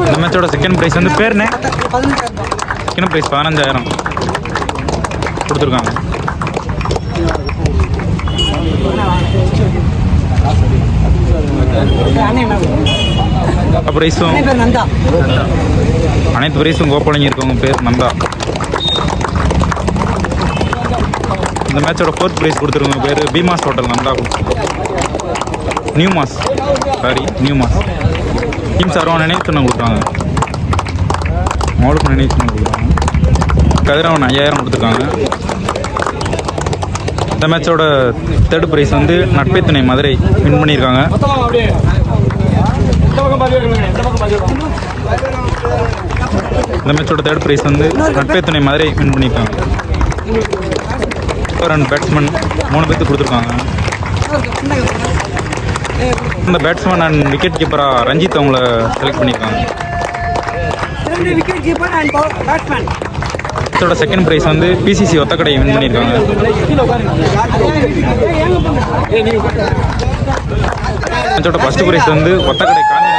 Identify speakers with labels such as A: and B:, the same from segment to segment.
A: இந்த மேட்சோட second prize வந்து பேர்னே செகண்ட் ப்ரைஸ் 15,000 கொடுத்துருக்காங்க. ப்ரைஸும் அனைத்து ப்ரைஸும் கோபாலங்க இருக்கவங்க பேர் நந்தா. இந்த மேட்சோட ஃபோர்த் ப்ரைஸ் கொடுத்துருக்கவங்க பேர் Bheemas hotel Nandha. New mass team சார்பாக நினைவு சின்னம் கொடுத்தாங்க. அவளுக்கும் நினைவு சின்னம் கொடுக்குறாங்க. கதிரவன் 5,000 கொடுத்துருக்காங்க. இந்த மேட்சோட தேர்ட் ப்ரைஸ் வந்து நட்பே துணை மதுரை வின் பண்ணியிருக்காங்க. இந்த மேட்சோட தேர்ட் ப்ரைஸ் வந்து நட்பே துணை மதுரை வின் பண்ணியிருக்காங்க. 2 பேட்ஸ்மேன் 3 பேர்த்து கொடுத்துருக்காங்க. இந்த பேட்ஸ்மேன் அண்ட் விக்கெட் கீப்பராக ரஞ்சித் அவங்கள செலக்ட் பண்ணியிருக்காங்க. மேட்சோட செகண்ட் ப்ரைஸ் வந்து பிசிசி ஒத்தக்கடை வின் பண்ணியிருக்காங்க. மேட்சோட ஃபர்ஸ்ட் ப்ரைஸ் வந்து ஒத்தக்கடை காந்தி.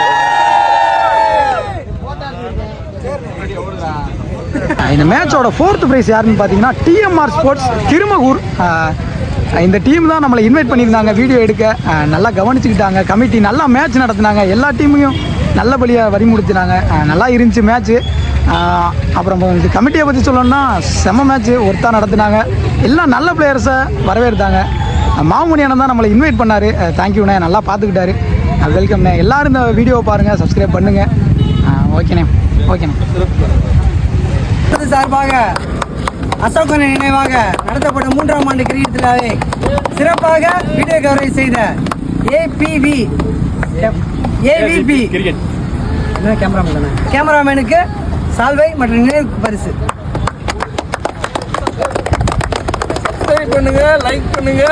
B: இந்த மேட்சோட ஃபோர்த் ப்ரைஸ் யாருன்னு பார்த்தீங்கன்னா டிஎம்ஆர் ஸ்போர்ட்ஸ் திருமகூர். இந்த டீம் தான் நம்மளை இன்வைட் பண்ணியிருந்தாங்க வீடியோ எடுக்க. நல்லா கவனிச்சுக்கிட்டாங்க. கமிட்டி நல்லா மேட்ச் நடத்தினாங்க. எல்லா டீமையும் நல்லபடியாக வரி முடிச்சினாங்க. நல்லா இருந்துச்சு மேட்ச்சு. அப்புறம் இது கமிட்டியை பற்றி சொல்லணும்னா செம்ம மேட்ச்சு ஒருத்தா நடத்தினாங்க. எல்லாம் நல்ல பிளேயர்ஸை வரவேற்றாங்க. மாமுனியானன் தான் நம்மளை இன்வைட் பண்ணார். தேங்க்யூண்ணே, நல்லா பார்த்துக்கிட்டாரு. வெல்கம்ண்ணே. எல்லோரும் இந்த வீடியோவை பாருங்கள், சப்ஸ்கிரைப் பண்ணுங்கள். ஓகேண்ணே.
C: சார்பாக அசோகன் நினைவாக நடத்தப்பட்ட 3ஆம் ஆண்டு கிரிக்கெட் திருவிழாவை சிறப்பாக வீடியோ கவரேஜ் செய்த ஏவிபி கேமராமேனுக்கு சால்வை மற்றும் நினைவு பரிசு. சப்ஸ்கிரைப் பண்ணுங்க, லைக் பண்ணுங்க.